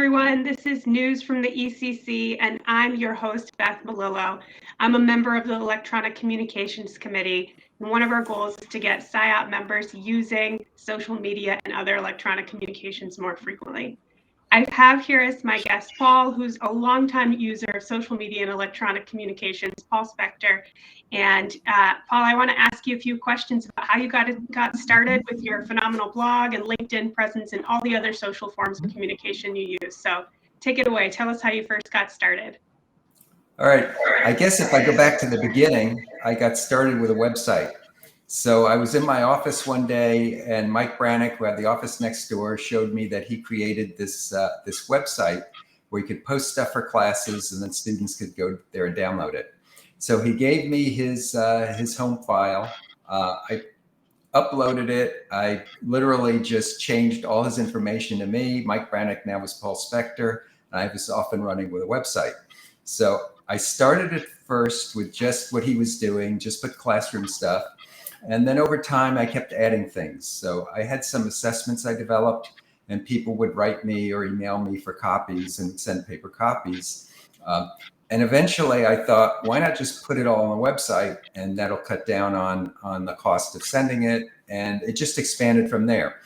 everyone. This is News from the ECC, and I'm your host, Beth Melillo. I'm a member of the Electronic Communications Committee, and one of our goals is to get SIOP members using social media and other electronic communications more frequently. I have here as my guest Paul, who's a longtime user of social media and electronic communications, Paul Spector. And Paul, I want to ask you a few questions about how you got started with your phenomenal blog and LinkedIn presence and all the other social forms of communication you use. So take it away. Tell us how you first got started. All right. I guess if I go back to the beginning, I got started with a website. So I was in my office one day, and Mike Brannick, who had the office next door, showed me that he created this website where you could post stuff for classes, and then students could go there and download it. So he gave me his home file. I uploaded it. I literally just changed all his information to me. Mike Brannick now was Paul Spector, and I was off and running with a website. So I started at first with just what he was doing, just put classroom stuff. And then over time, I kept adding things. So I had some assessments I developed, and people would write me or email me for copies and send paper copies. And eventually I thought, why not just put it all on the website, and that'll cut down on the cost of sending it. And it just expanded from there.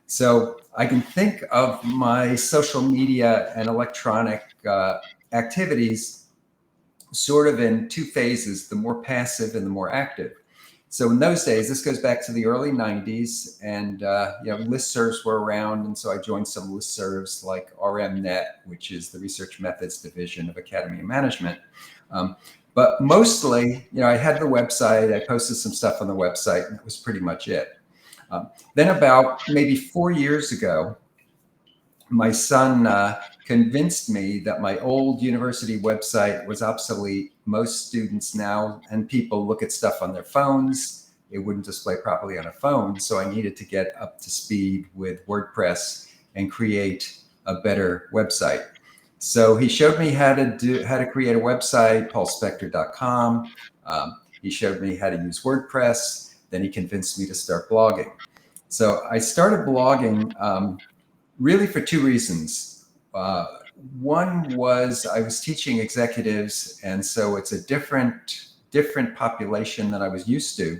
So I can think of my social media and electronic activities sort of in two phases, the more passive and the more active. So in those days, this goes back to the early 90s, and listservs were around. And so I joined some listservs like RMNet, which is the Research Methods Division of Academy of Management. But mostly, I had the website, I posted some stuff on the website, and that was pretty much it. Then about maybe 4 years ago, my son convinced me that my old university website was obsolete. Most students now and people look at stuff on their phones. It wouldn't display properly on a phone. So I needed to get up to speed with WordPress and create a better website. So he showed me how to create a website, paulspector.com. He showed me how to use WordPress. Then he convinced me to start blogging. So I started blogging really for two reasons. One was I was teaching executives, and so it's a different population than I was used to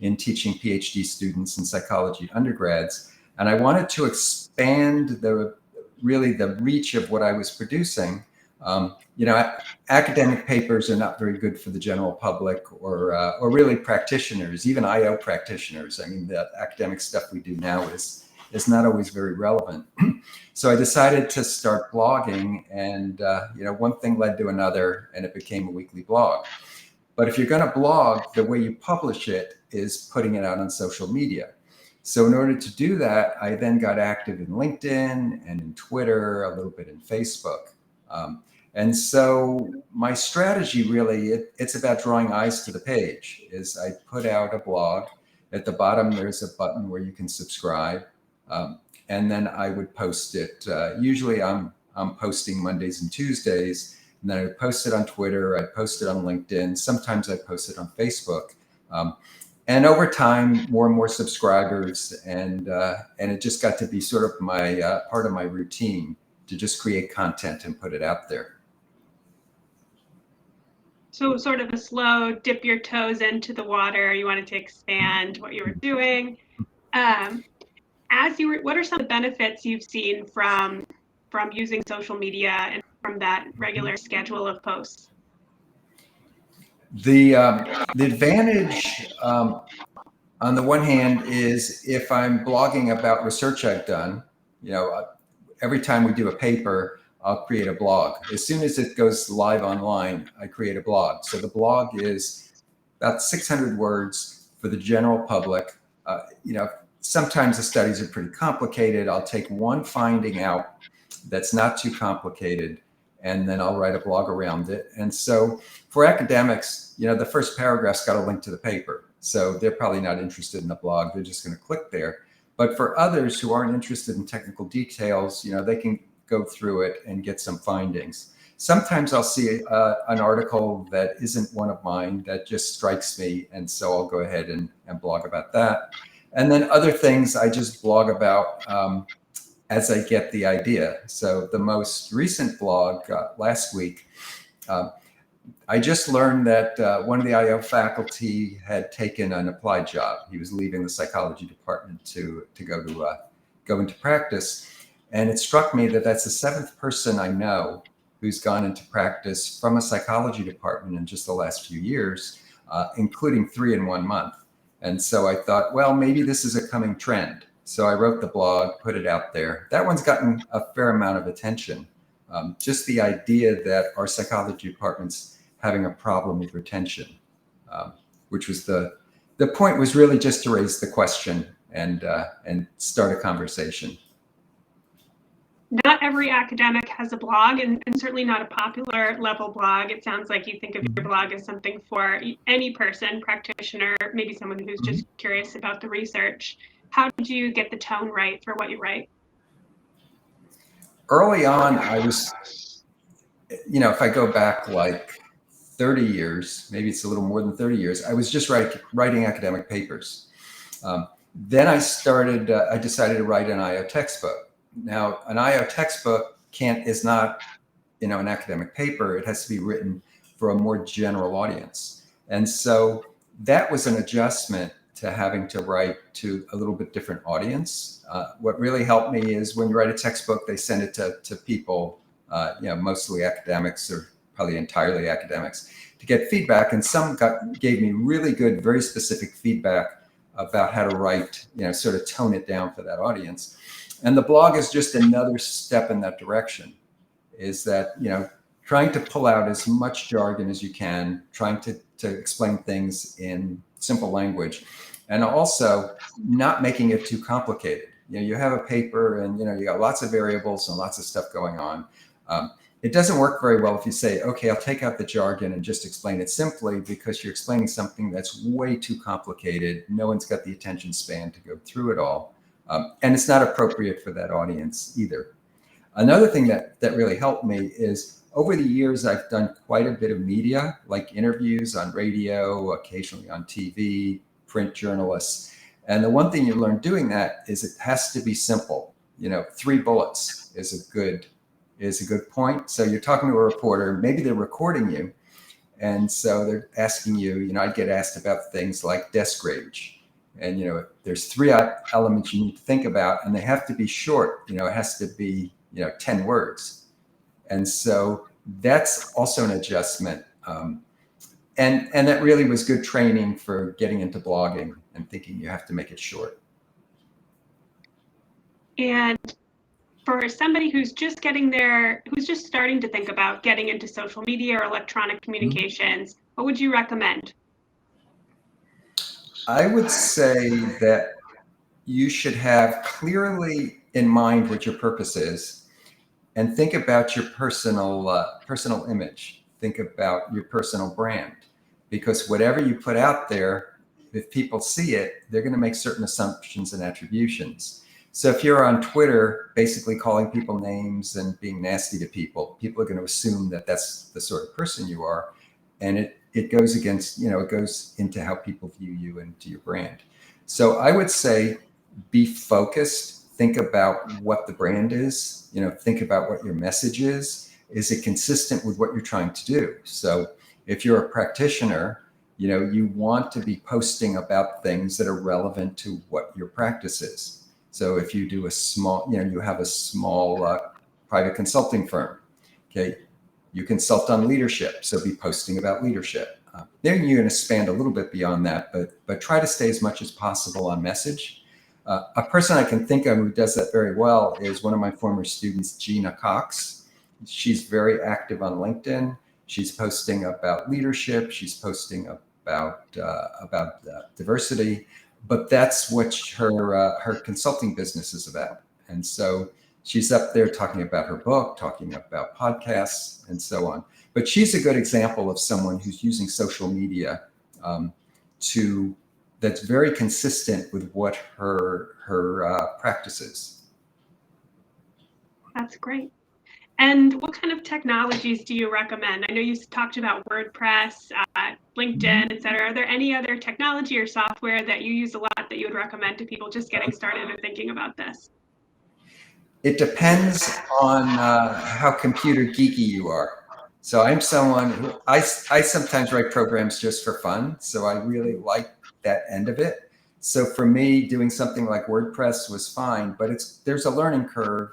in teaching PhD students and psychology undergrads. And I wanted to expand the reach of what I was producing. Academic papers are not very good for the general public or really practitioners, even IO practitioners. I mean, the academic stuff we do now is not always very relevant. So I decided to start blogging, and one thing led to another, and it became a weekly blog. But if you're going to blog, the way you publish it is putting it out on social media. So in order to do that, I then got active in LinkedIn and in Twitter, a little bit in Facebook. And so my strategy really, it's about drawing eyes to the page. Is I put out a blog. At the bottom, there's a button where you can subscribe. And then I would post it. Usually I'm posting Mondays and Tuesdays, and then I would post it on Twitter. I post it on LinkedIn. Sometimes I post it on Facebook. And over time, more and more subscribers, and it just got to be sort of my part of my routine to just create content and put it out there. So sort of a slow dip your toes into the water. You wanted to expand what you were doing. What are some of the benefits you've seen from using social media and from that regular schedule of posts? The advantage on the one hand is if I'm blogging about research I've done, every time we do a paper, I'll create a blog. As soon as it goes live online, I create a blog. So the blog is about 600 words for the general public. Sometimes the studies are pretty complicated. I'll take one finding out that's not too complicated, and then I'll write a blog around it. And so for academics, the first paragraph's got a link to the paper. So they're probably not interested in the blog. They're just going to click there. But for others who aren't interested in technical details, they can go through it and get some findings. Sometimes I'll see an article that isn't one of mine that just strikes me. And so I'll go ahead and blog about that. And then other things I just blog about. as I get the idea. So the most recent blog last week, I just learned that one of the IO faculty had taken an applied job. He was leaving the psychology department to go into practice. And it struck me that that's the seventh person I know who's gone into practice from a psychology department in just the last few years, including 3 in 1 month. And so I thought, well, maybe this is a coming trend. So I wrote the blog, put it out there. That one's gotten a fair amount of attention. Just the idea that our psychology department's having a problem with retention, which was the point was really just to raise the question and start a conversation. Not every academic has a blog, and certainly not a popular level blog. It sounds like you think of your blog as something for any person, practitioner, maybe someone who's just curious about the research. How did you get the tone right for what you write? Early on, I was, if I go back like 30 years, maybe it's a little more than 30 years, I was just writing academic papers. Then I decided to write an IO textbook. Now, an IO textbook is not, an academic paper. It has to be written for a more general audience. And so that was an adjustment to having to write to a little bit different audience. What really helped me is when you write a textbook, they send it to people, mostly academics or probably entirely academics, to get feedback. And some gave me really good, very specific feedback about how to write, sort of tone it down for that audience. And the blog is just another step in that direction, is that, trying to pull out as much jargon as you can, trying to explain things in simple language, and also not making it too complicated. You have a paper and, you got lots of variables and lots of stuff going on. It doesn't work very well if you say, okay, I'll take out the jargon and just explain it simply, because you're explaining something that's way too complicated. No one's got the attention span to go through it all. And it's not appropriate for that audience either. Another thing that really helped me is over the years, I've done quite a bit of media, like interviews on radio, occasionally on TV, print journalists. And the one thing you learn doing that is it has to be simple. 3 bullets is a good point. So you're talking to a reporter, maybe they're recording you. And so they're asking you, I get asked about things like desk rage. And, there's 3 elements you need to think about, and they have to be short. It has to be, 10 words. And so that's also an adjustment. And that really was good training for getting into blogging and thinking you have to make it short. And for somebody who's just starting to think about getting into social media or electronic communications, what would you recommend? I would say that you should have clearly in mind what your purpose is, and think about your personal image. Think about your personal brand, because whatever you put out there, if people see it, they're going to make certain assumptions and attributions. So if you're on Twitter, basically calling people names and being nasty to people, people are going to assume that that's the sort of person you are. And it goes against, it goes into how people view you and to your brand. So I would say be focused, think about what the brand is, think about what your message is. Is it consistent with what you're trying to do? So if you're a practitioner, you want to be posting about things that are relevant to what your practice is. So if you do you have a small private consulting firm, okay, you consult on leadership, so be posting about leadership. Then you're going to expand a little bit beyond that, but try to stay as much as possible on message. A person I can think of who does that very well is one of my former students, Gina Cox. She's very active on LinkedIn. She's posting about leadership. She's posting about diversity. But that's what her consulting business is about. And so she's up there talking about her book, talking about podcasts, and so on. But she's a good example of someone who's using social media that's very consistent with what her practice is. That's great. And what kind of technologies do you recommend? I know you talked about WordPress, LinkedIn, et cetera. Are there any other technology or software that you use a lot that you would recommend to people just getting started or thinking about this? It depends on how computer geeky you are. So I'm someone who I sometimes write programs just for fun. So I really like that end of it. So for me, doing something like WordPress was fine, but there's a learning curve.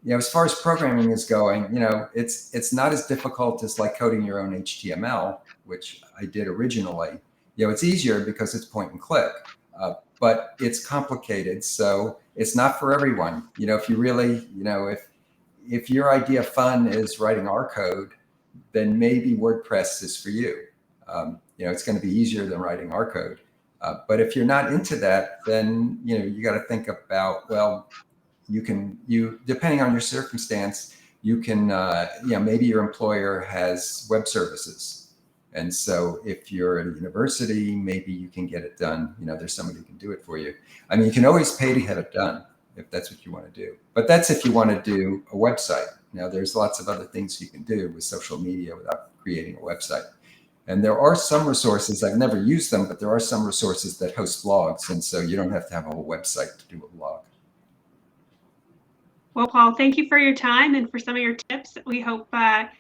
As far as programming is going, it's not as difficult as like coding your own HTML, which I did originally. It's easier because it's point and click, but it's complicated. So it's not for everyone. If you really, if your idea of fun is writing R code, then maybe WordPress is for you. It's going to be easier than writing R code. But if you're not into that, then you got to think about, well, you depending on your circumstance, you can maybe your employer has web services, and so if you're at a university, maybe you can get it done. There's somebody who can do it for you. I mean, you can always pay to have it done if that's what you want to do, but that's if you want to do a website. Now there's lots of other things you can do with social media without creating a website. And there are some resources, I've never used them, but there are some resources that host blogs, and so you don't have to have a whole website to do a blog. Well, Paul, thank you for your time and for some of your tips. We hope that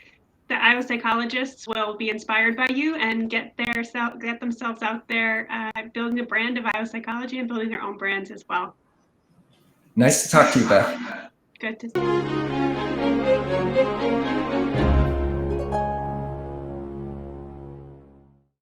Iowa psychologists will be inspired by you and get themselves out there building a brand of Iowa psychology and building their own brands as well. Nice to talk to you, Beth. Good to see you.